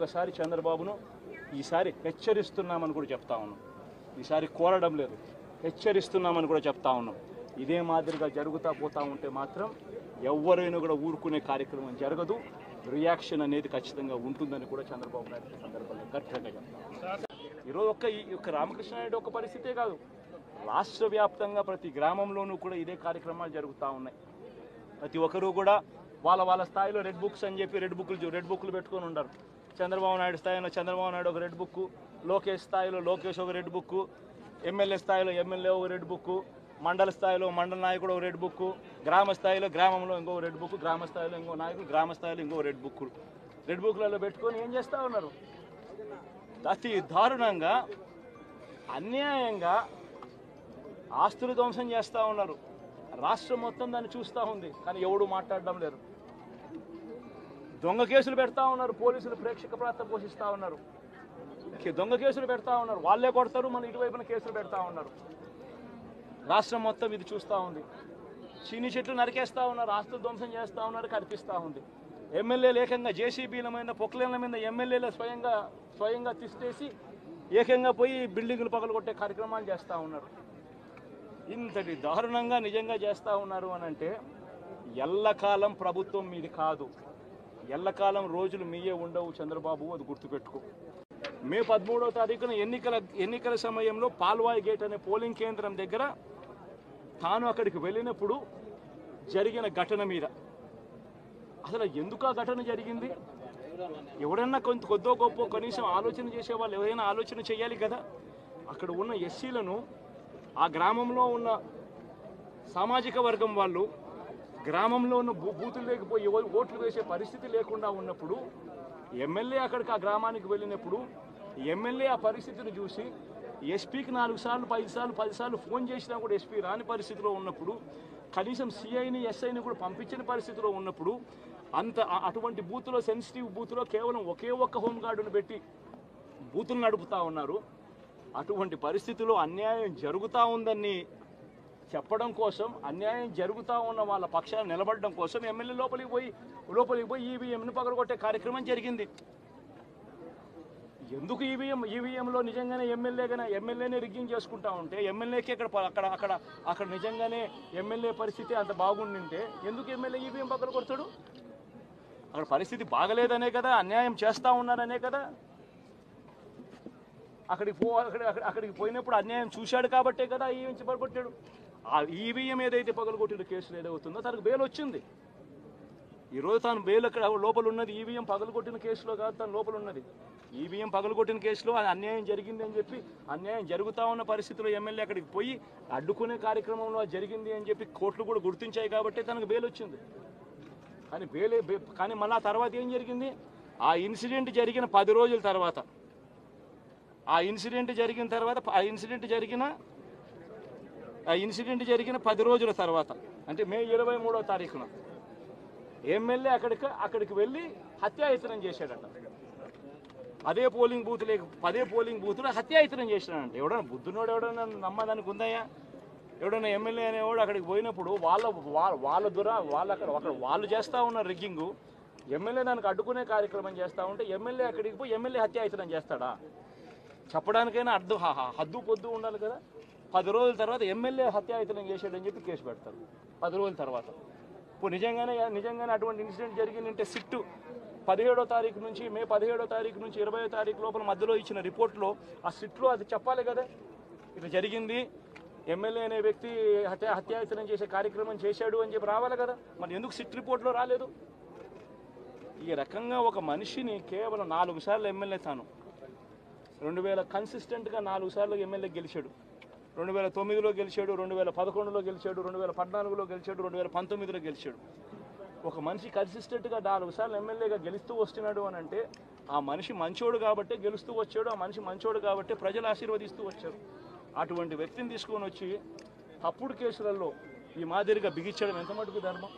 మరొక్కసారి చంద్రబాబును ఈసారి హెచ్చరిస్తున్నామని కూడా చెప్తా ఉన్నాం. ఈసారి కోరడం లేదు, హెచ్చరిస్తున్నామని కూడా చెప్తా ఉన్నాం. ఇదే మాదిరిగా జరుగుతూ పోతూ ఉంటే మాత్రం ఎవరైనా కూడా ఊరుకునే కార్యక్రమం జరగదు. రియాక్షన్ అనేది ఖచ్చితంగా ఉంటుందని కూడా చంద్రబాబు నాయుడు సందర్భంగా గట్టిగా చెప్తాం. ఈరోజు ఒక్క రామకృష్ణారెడ్డి ఒక్క పరిస్థితే కాదు, రాష్ట్ర వ్యాప్తంగా ప్రతి గ్రామంలోనూ కూడా ఇదే కార్యక్రమాలు జరుగుతూ ఉన్నాయి. ప్రతి ఒక్కరూ కూడా వాళ్ళ స్థాయిలో రెడ్ బుక్స్ అని చెప్పి రెడ్ బుక్లు పెట్టుకొని ఉండరు. చంద్రబాబు నాయుడు స్థాయిలో చంద్రబాబు నాయుడు ఒక రెడ్ బుక్, లోకేష్ స్థాయిలో లోకేష్ ఒక రెడ్ బుక్, ఎమ్మెల్యే స్థాయిలో ఎమ్మెల్యే ఒక రెడ్ బుక్, మండల స్థాయిలో మండల నాయకుడు ఒక రెడ్ బుక్, గ్రామ స్థాయిలో గ్రామంలో ఇంకో రెడ్ బుక్, గ్రామ స్థాయిలో ఇంకో నాయకుడు, గ్రామ స్థాయిలో ఇంకో రెడ్ బుక్లలో పెట్టుకొని ఏం చేస్తూ ఉన్నారు? అతి దారుణంగా అన్యాయంగా ఆస్తులు ధ్వంసం చేస్తూ ఉన్నారు. రాష్ట్రం మొత్తం దాన్ని చూస్తూ ఉంది, కానీ ఎవడు మాట్లాడడం లేదు. దొంగ కేసులు పెడతా ఉన్నారు, పోలీసులు ప్రేక్షక పాత్ర పోషిస్తూ ఉన్నారు. దొంగ కేసులు పెడతా ఉన్నారు, వాళ్ళే కొడతారు, మన ఇటువైపున కేసులు పెడతా ఉన్నారు. రాష్ట్రం మొత్తం ఇది చూస్తూ ఉంది. చీని చెట్లు నరికేస్తూ ఉన్నారు, ఆస్తులు ధ్వంసం చేస్తూ ఉన్నారు, కనిపిస్తూ ఉంది. ఎమ్మెల్యేలు ఏకంగా జేసీబీల మీద పొక్లేన్ల మీద ఎమ్మెల్యేలు స్వయంగా తిష్టేసి ఏకంగా పోయి బిల్డింగులు పగలగొట్టే కార్యక్రమాలు చేస్తూ ఉన్నారు. ఇంతటి దారుణంగా నిజంగా చేస్తూ ఉన్నారు అని అంటే ఎల్లకాలం ప్రభుత్వం మీది కాదు, ఎల్లకాలం రోజులు మీయే ఉండవు చంద్రబాబు, అది గుర్తుపెట్టుకో. మే 13వ తారీఖున ఎన్నికల సమయంలో పాల్వాయి గేట్ అనే పోలింగ్ కేంద్రం దగ్గర తాను అక్కడికి వెళ్ళినప్పుడు జరిగిన ఘటన మీద అసలు ఎందుకు ఆ ఘటన జరిగింది? ఎవరైనా కొద్దో గొప్ప కనీసం ఆలోచన చేసేవాళ్ళు ఎవరైనా ఆలోచన చేయాలి కదా. అక్కడ ఉన్న ఎస్సీలను, ఆ గ్రామంలో ఉన్న సామాజిక వర్గం వాళ్ళు గ్రామంలో ఉన్న బూతులు లేకపోయి ఓట్లు వేసే పరిస్థితి లేకుండా ఉన్నప్పుడు ఎమ్మెల్యే అక్కడికి ఆ గ్రామానికి వెళ్ళినప్పుడు ఎమ్మెల్యే ఆ పరిస్థితిని చూసి ఎస్పీకి 4 సార్లు 5 సార్లు 10 సార్లు ఫోన్ చేసినా కూడా ఎస్పీ రాని పరిస్థితిలో ఉన్నప్పుడు, కనీసం సిఐని ఎస్ఐని కూడా పంపించిన పరిస్థితిలో ఉన్నప్పుడు, అటువంటి బూత్లో, సెన్సిటివ్ బూత్లో కేవలం ఒకే ఒక్క హోంగార్డును పెట్టి బూతులు నడుపుతూ ఉన్నారు. అటువంటి పరిస్థితిలో అన్యాయం జరుగుతూ ఉందని చెప్పడం కోసం, అన్యాయం జరుగుతూ ఉన్న వాళ్ళ పక్షాన్ని నిలబడడం కోసం ఎమ్మెల్యే లోపలికి పోయి ఈవీఎంను పగలగొట్టే కార్యక్రమం జరిగింది. ఎందుకు ఈవీఎంలో నిజంగానే ఎమ్మెల్యేనే రిగ్గింగ్ చేసుకుంటా ఉంటే, ఎమ్మెల్యేకి అక్కడ నిజంగానే ఎమ్మెల్యే పరిస్థితి అంత బాగుండింటే ఎందుకు ఎమ్మెల్యే ఈవీఎం పగలగొడతాడు? అక్కడ పరిస్థితి బాగలేదనే కదా, అన్యాయం చేస్తూ ఉన్నారనే కదా. అక్కడికి పోయినప్పుడు అన్యాయం చూశాడు కాబట్టే కదా ఈవీఎం పగలగొట్టాడు. ఆ ఈవీఎం ఏదైతే పగలగొట్టిన కేసులు ఏదవుతుందో తనకు బెయిల్ వచ్చింది. ఈరోజు తాను బెయిల్ అక్కడ లోపల ఉన్నది ఈవీఎం పగలగొట్టిన కేసులో కాదు, తను లోపల ఉన్నది ఈవీఎం పగలగొట్టిన కేసులో. అన్యాయం జరిగింది అని చెప్పి, అన్యాయం జరుగుతూ ఉన్న పరిస్థితిలో ఎమ్మెల్యే అక్కడికి పోయి అడ్డుకునే కార్యక్రమంలో జరిగింది అని చెప్పి కోర్టులు కూడా గుర్తించాయి కాబట్టి తనకు బెయిల్ వచ్చింది. కానీ మళ్ళీ ఆ తర్వాత ఏం జరిగింది? ఆ ఇన్సిడెంట్ జరిగిన 10 రోజుల తర్వాత, ఆ ఇన్సిడెంట్ జరిగిన 10 రోజుల తర్వాత, అంటే మే 23వ తారీఖున ఎమ్మెల్యే అక్కడికి వెళ్ళి హత్యాయత్నం చేశాడట. అదే పోలింగ్ బూత్లో హత్యాయత్నం చేశాడంట. ఎవడన్నా బుద్ధునోడు ఎవడన్నా నమ్మదానికి ఉందయ్యా? ఎవడన్నా ఎమ్మెల్యే అనేవాడు అక్కడికి పోయినప్పుడు వాళ్ళు చేస్తూ ఉన్న రిగ్గింగు, ఎమ్మెల్యే దానికి అడ్డుకునే కార్యక్రమం చేస్తూ ఉంటే ఎమ్మెల్యే అక్కడికి పోయి ఎమ్మెల్యే హత్యాయత్నం చేస్తాడా? చెప్పడానికైనా హద్దు పొద్దు ఉండాలి కదా. 10 రోజుల తర్వాత ఎమ్మెల్యే హత్యాయత్నం చేశాడని చెప్పి కేసు పెడతారు 10 రోజుల తర్వాత. ఇప్పుడు నిజంగానే అటువంటి ఇన్సిడెంట్ జరిగిందంటే సిట్టు 17వ తారీఖు నుంచి, మే 17వ తారీఖు నుంచి 20వ తారీఖు లోపల మధ్యలో ఇచ్చిన రిపోర్ట్లో, ఆ సిట్లో అది చెప్పాలి కదా, ఇట్లా జరిగింది, ఎమ్మెల్యే అనే వ్యక్తి హత్యాయత్నం చేసే కార్యక్రమం చేశాడు అని చెప్పి రావాలి కదా. మరి ఎందుకు సిట్ రిపోర్ట్లో రాలేదు? ఈ రకంగా ఒక మనిషిని కేవలం 4 సార్లు ఎమ్మెల్యే, తాను 2000 కన్సిస్టెంట్గా 4 సార్లు ఎమ్మెల్యే గెలిచాడు. 2009లో గెలిచాడు, 2011లో గెలిచాడు, 2014లో గెలిచాడు, 2019లో గెలిచాడు. ఒక మనిషి కన్సిస్టెంట్గా 4 సార్లు ఎమ్మెల్యేగా గెలుస్తూ వస్తున్నాడు అని అంటే ఆ మనిషి మంచోడు కాబట్టే గెలుస్తూ వచ్చాడు, ఆ మనిషి మంచోడు కాబట్టే ప్రజలు ఆశీర్వదిస్తూ వచ్చారు. అటువంటి వ్యక్తిని తీసుకొని వచ్చి తప్పుడు కేసులలో ఈ మాదిరిగా బిగించడం ఎంత మటుకు ధర్మం?